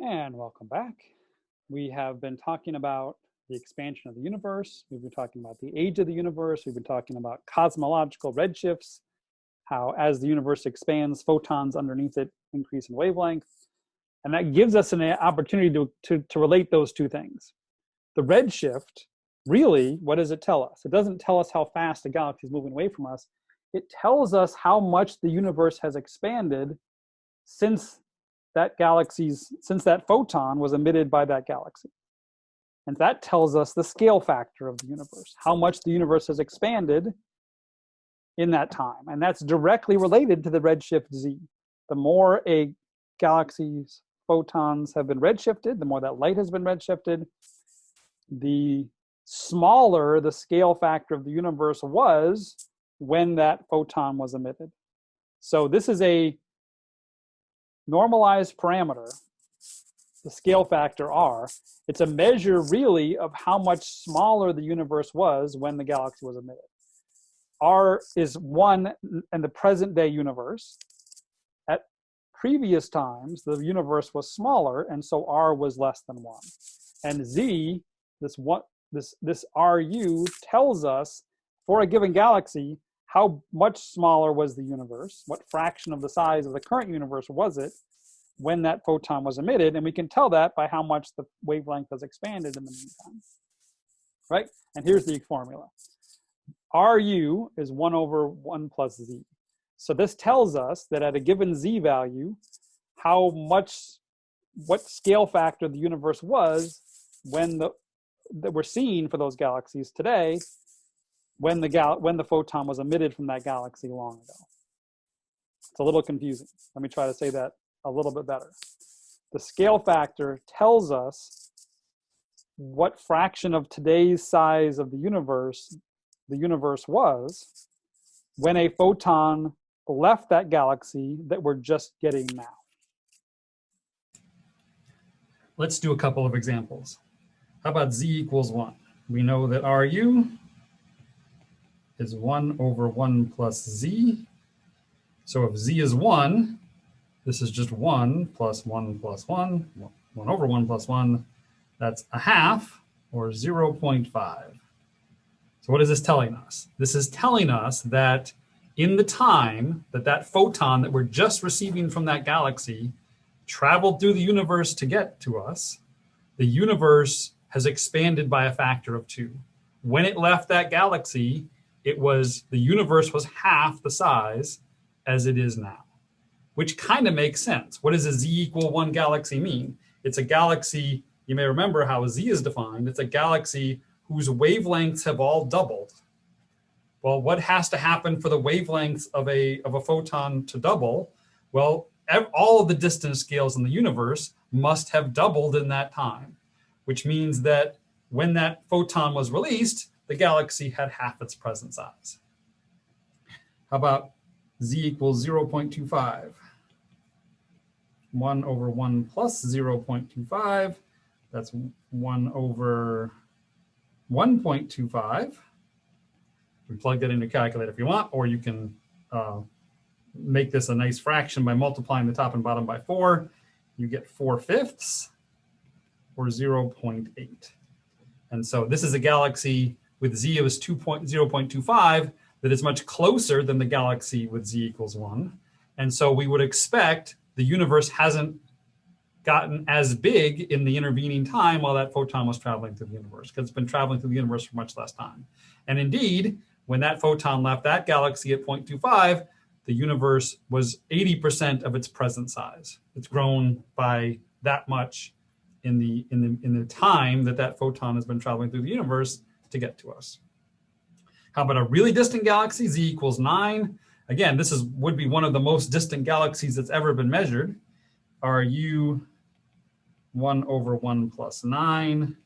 And welcome back. We have been talking about the expansion of the universe. We've been talking about the age of the universe. We've been talking about cosmological redshifts, how as the universe expands, photons underneath it increase in wavelength. And that gives us an opportunity to relate those two things. The redshift, really, what does it tell us? It doesn't tell us how fast a galaxy is moving away from us. It tells us how much the universe has expanded since that photon was emitted by that galaxy. And that tells us the scale factor of the universe, how much the universe has expanded in that time. And that's directly related to the redshift z. The more a galaxy's photons have been redshifted, the more that light has been redshifted, the smaller the scale factor of the universe was when that photon was emitted. So this is a normalized parameter, the scale factor r. It's a measure really of how much smaller the universe was when the galaxy was emitted. R is 1 in the present day universe. At previous times, the universe was smaller, and so r was less than 1. And z, this RU tells us for a given galaxy how much smaller was the universe, what fraction of the size of the current universe was it when that photon was emitted, and we can tell that by how much the wavelength has expanded in the meantime, right? And here's the formula. RU is 1 over 1 plus z. So this tells us that at a given z value, what scale factor the universe was when that we're seeing for those galaxies today, when the photon was emitted from that galaxy long ago. It's a little confusing. Let me try to say that a little bit better. The scale factor tells us what fraction of today's size of the universe was when a photon left that galaxy that we're just getting now. Let's do a couple of examples. How about z equals 1? We know that RU is 1 over 1 plus z. So if z is 1, this is just 1 plus 1 plus 1, 1 over 1 plus 1. That's a half, or 0.5. So what is this telling us? This is telling us that in the time that photon that we're just receiving from that galaxy traveled through the universe to get to us, the universe has expanded by a factor of 2. When it left that galaxy, the universe was half the size as it is now, which kind of makes sense. What does a z equal 1 galaxy mean? It's a galaxy, you may remember how a z is defined. It's a galaxy whose wavelengths have all doubled. Well, what has to happen for the wavelengths of a photon to double? Well, all of the distance scales in the universe must have doubled in that time, which means that when that photon was released, the galaxy had half its present size. How about z equals 0.25? 1 over 1 plus 0.25. That's 1 over 1.25. You can plug that into a calculator if you want, or you can make this a nice fraction by multiplying the top and bottom by 4. You get 4/5, or 0.8. And so this is a galaxy with z of 0.25 that is much closer than the galaxy with z equals 1. And so we would expect the universe hasn't gotten as big in the intervening time while that photon was traveling through the universe, because it's been traveling through the universe for much less time. And indeed, when that photon left that galaxy at 0.25, the universe was 80% of its present size. It's grown by that much in the time that photon has been traveling through the universe to get to us. How about a really distant galaxy, z equals 9? Again, this would be one of the most distant galaxies that's ever been measured. RU 1 over 1 plus 9.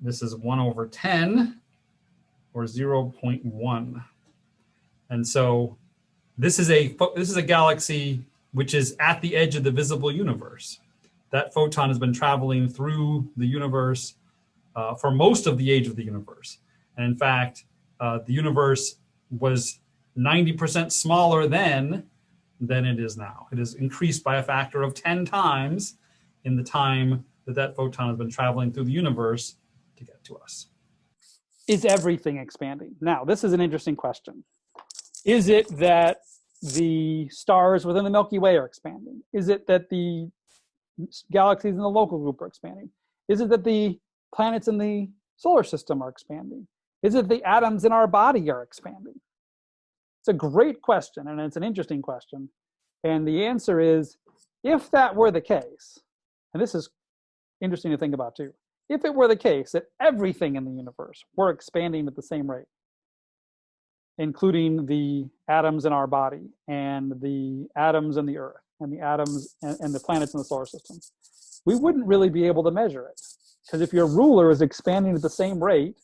This is 1 over 10, or 0.1. And so this is a galaxy which is at the edge of the visible universe. That photon has been traveling through the universe for most of the age of the universe. And in fact, the universe was 90% smaller then than it is now. It has increased by a factor of 10 times in the time that that photon has been traveling through the universe to get to us. Is everything expanding? Now, this is an interesting question. Is it that the stars within the Milky Way are expanding? Is it that the galaxies in the local group are expanding? Is it that the planets in the solar system are expanding? Is it the atoms in our body are expanding? It's a great question, and it's an interesting question. And the answer is, if that were the case, and this is interesting to think about too, if it were the case that everything in the universe were expanding at the same rate, including the atoms in our body and the atoms in the Earth and the atoms and the planets in the solar system, we wouldn't really be able to measure it. Because if your ruler is expanding at the same rate,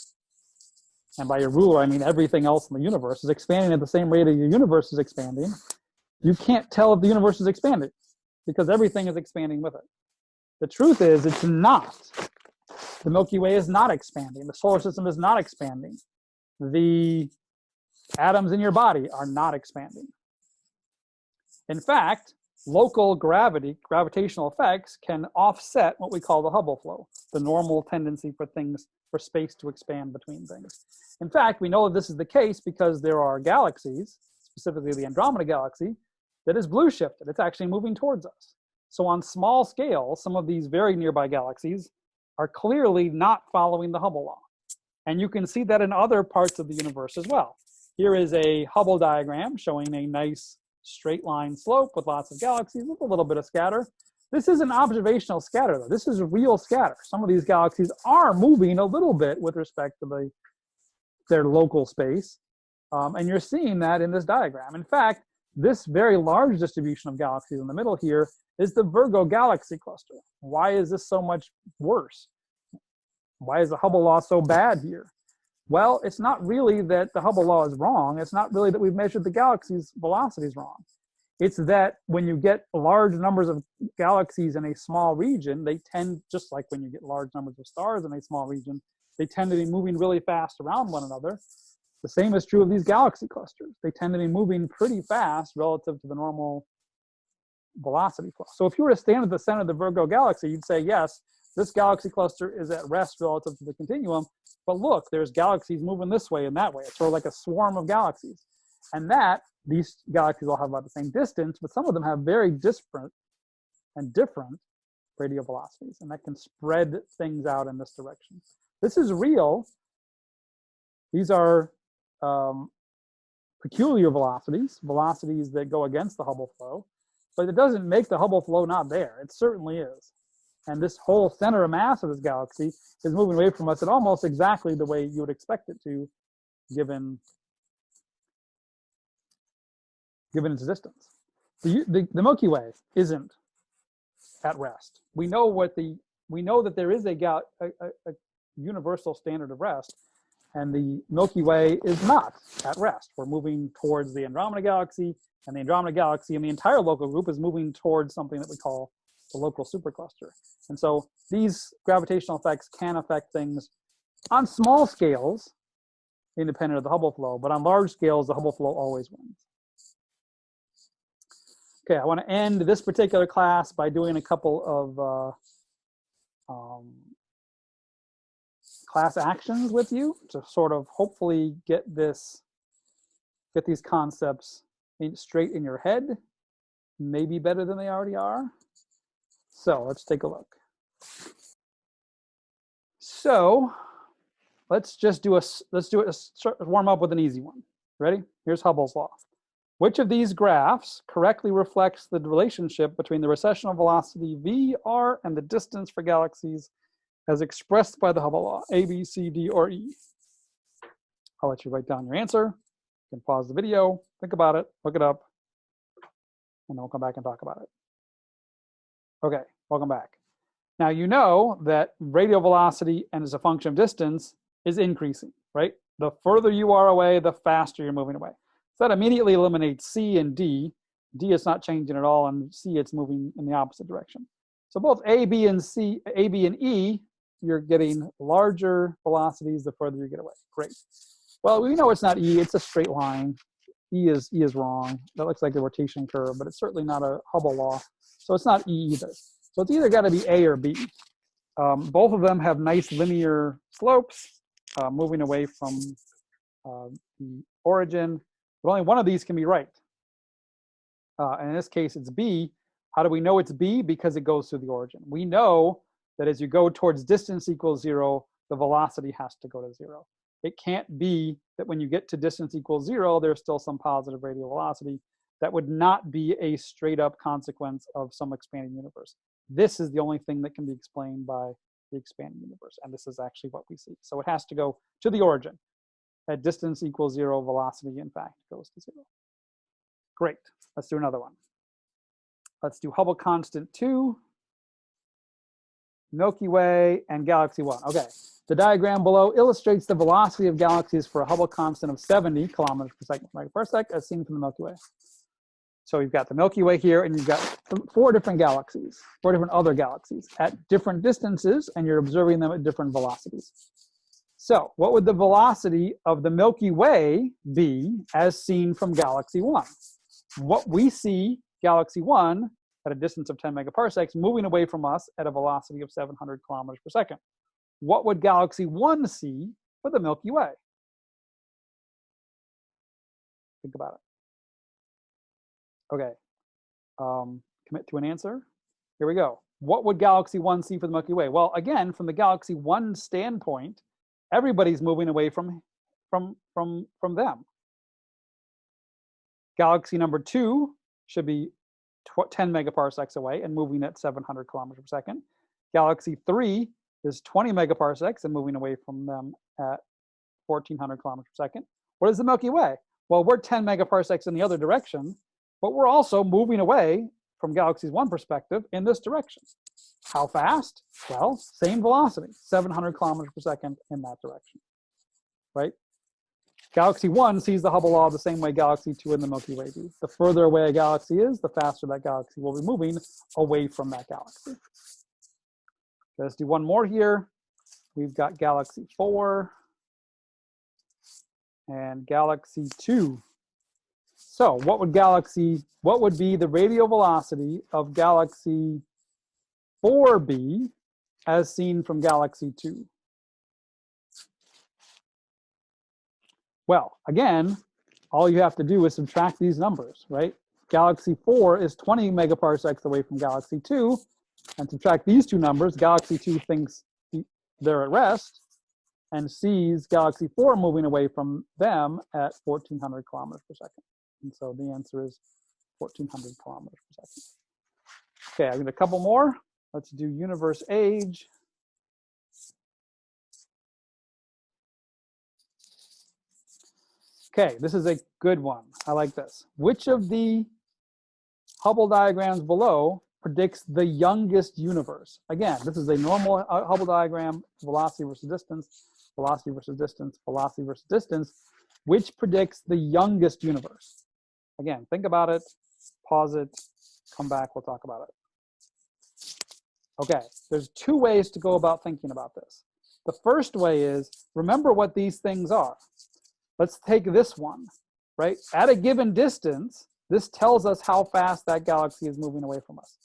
and by your ruler I mean everything else in the universe is expanding at the same rate that your universe is expanding, you can't tell if the universe is expanding because everything is expanding with it. The truth is, it's not. The Milky Way is not expanding. The solar system is not expanding. The atoms in your body are not expanding. In fact, local gravitational effects can offset what we call the Hubble flow, the normal tendency for space to expand between things. In fact, we know that this is the case because there are galaxies, specifically the Andromeda Galaxy, that is blue shifted. It's actually moving towards us. So on small scale, some of these very nearby galaxies are clearly not following the Hubble law. And you can see that in other parts of the universe as well. Here is a Hubble diagram showing a nice straight line slope with lots of galaxies with a little bit of scatter. This is an observational scatter though. This is a real scatter. Some of these galaxies are moving a little bit with respect to their local space. And you're seeing that in this diagram. In fact, this very large distribution of galaxies in the middle here is the Virgo galaxy cluster. Why is this so much worse? Why is the Hubble law so bad here? Well, it's not really that the Hubble law is wrong. It's not really that we've measured the galaxy's velocities wrong. It's that when you get large numbers of galaxies in a small region, they tend, just like when you get large numbers of stars in a small region, they tend to be moving really fast around one another. The same is true of these galaxy clusters. They tend to be moving pretty fast relative to the normal velocity flow. So if you were to stand at the center of the Virgo galaxy, you'd say, yes, this galaxy cluster is at rest relative to the continuum, but look, there's galaxies moving this way and that way. It's sort of like a swarm of galaxies. And these galaxies all have about the same distance, but some of them have very disparate and different radial velocities, and that can spread things out in this direction. This is real. These are peculiar velocities that go against the Hubble flow, but it doesn't make the Hubble flow not there. It certainly is. And this whole center of mass of this galaxy is moving away from us at almost exactly the way you would expect it to, given its distance. The Milky Way isn't at rest. We know that there is a universal standard of rest, and the Milky Way is not at rest. We're moving towards the Andromeda Galaxy, and the Andromeda Galaxy and the entire local group is moving towards something that we call the local supercluster. And so these gravitational effects can affect things on small scales, independent of the Hubble flow, but on large scales, the Hubble flow always wins. Okay, I want to end this particular class by doing a couple of class actions with you to sort of hopefully get these concepts straight in your head, maybe better than they already are. So let's take a look. So let's warm up with an easy one. Ready? Here's Hubble's law. Which of these graphs correctly reflects the relationship between the recessional velocity v(r) and the distance for galaxies as expressed by the Hubble law, A, B, C, D, or E? I'll let you write down your answer. You can pause the video, think about it, look it up, and then we'll come back and talk about it. Okay, welcome back. Now you know that radial velocity and as a function of distance is increasing, right? The further you are away, the faster you're moving away. So that immediately eliminates C and D. D is not changing at all, and C it's moving in the opposite direction. So both A, B, and E, you're getting larger velocities the further you get away. Great. Well, we know it's not E, it's a straight line. E is wrong. That looks like a rotation curve, but it's certainly not a Hubble law. So it's not E either. So it's either got to be A or B. Both of them have nice linear slopes moving away from the origin, but only one of these can be right. And in this case, it's B. How do we know it's B? Because it goes through the origin. We know that as you go towards distance equals 0, the velocity has to go to 0. It can't be that when you get to distance equals 0, there's still some positive radial velocity. That would not be a straight up consequence of some expanding universe. This is the only thing that can be explained by the expanding universe. And this is actually what we see. So it has to go to the origin. At distance equals 0, velocity, in fact, goes to 0. Great. Let's do another one. Let's do Hubble constant 2, Milky Way, and galaxy 1. Okay. The diagram below illustrates the velocity of galaxies for a Hubble constant of 70 kilometers per second per megaparsec as seen from the Milky Way. So you've got the Milky Way here, and you've got 4 different galaxies, 4 different other galaxies at different distances, and you're observing them at different velocities. So what would the velocity of the Milky Way be as seen from galaxy 1? What we see galaxy 1 at a distance of 10 megaparsecs moving away from us at a velocity of 700 kilometers per second. What would galaxy 1 see for the Milky Way? Think about it. Okay, commit to an answer. Here we go. What would galaxy 1 see for the Milky Way? Well, again, from the galaxy 1 standpoint, everybody's moving away from them. Galaxy number 2 should be 10 megaparsecs away and moving at 700 kilometers per second. Galaxy 3 is 20 megaparsecs and moving away from them at 1400 kilometers per second. What is the Milky Way? Well, we're 10 megaparsecs in the other direction, but we're also moving away from galaxy 1 perspective in this direction. How fast? Well, same velocity, 700 kilometers per second in that direction, right? Galaxy 1 sees the Hubble law the same way galaxy 2 and the Milky Way do. The further away a galaxy is, the faster that galaxy will be moving away from that galaxy. Okay, let's do one more here. We've got galaxy 4 and galaxy 2. So what would be the radial velocity of galaxy 4b as seen from galaxy 2? Well, again, all you have to do is subtract these numbers, right? Galaxy 4 is 20 megaparsecs away from galaxy 2, and subtract these two numbers. Galaxy 2 thinks they're at rest and sees galaxy 4 moving away from them at 1400 kilometers per second. And so the answer is 1400 kilometers per second. Okay, I've got a couple more. Let's do universe age. Okay, this is a good one. I like this. Which of the Hubble diagrams below predicts the youngest universe? Again, this is a normal Hubble diagram, velocity versus distance, velocity versus distance, velocity versus distance. Which predicts the youngest universe? Again, think about it, pause it, come back, we'll talk about it. Okay, there's 2 ways to go about thinking about this. The first way is, remember what these things are. Let's take this one, right? At a given distance, this tells us how fast that galaxy is moving away from us.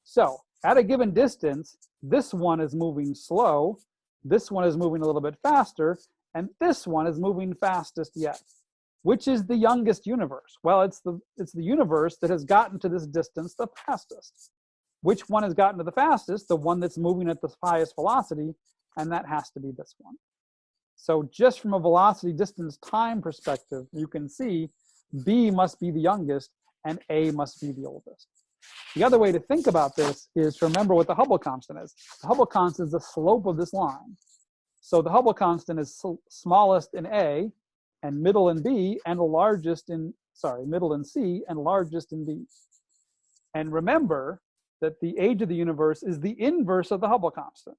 So at a given distance, this one is moving slow, this one is moving a little bit faster, and this one is moving fastest yet. Which is the youngest universe? Well, it's the universe that has gotten to this distance the fastest. Which one has gotten to the fastest? The one that's moving at the highest velocity, and that has to be this one. So just from a velocity, distance, time perspective, you can see B must be the youngest and A must be the oldest. The other way to think about this is to remember what the Hubble constant is. The Hubble constant is the slope of this line. So the Hubble constant is smallest in A and middle in B and largest in, middle in C and largest in B. And remember that the age of the universe is the inverse of the Hubble constant.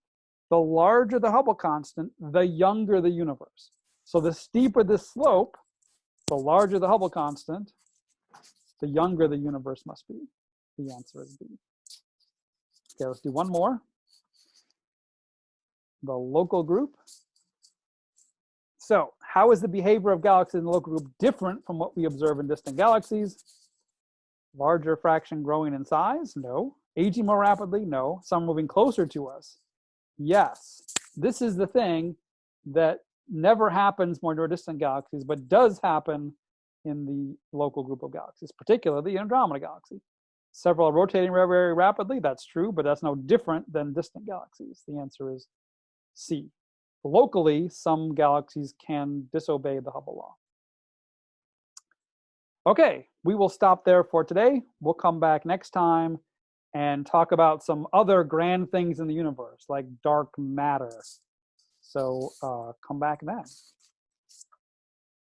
The larger the Hubble constant, the younger the universe. So the steeper the slope, the larger the Hubble constant, the younger the universe must be. The answer is B. Okay, let's do one more. The local group. So how is the behavior of galaxies in the local group different from what we observe in distant galaxies? Larger fraction growing in size? No. Aging more rapidly? No. Some moving closer to us? Yes. This is the thing that never happens more near distant galaxies, but does happen in the local group of galaxies, particularly the Andromeda Galaxy. Several are rotating very, very rapidly. That's true, but that's no different than distant galaxies. The answer is C. Locally, some galaxies can disobey the Hubble law. Okay, we will stop there for today. We'll come back next time and talk about some other grand things in the universe, like dark matter. So come back then.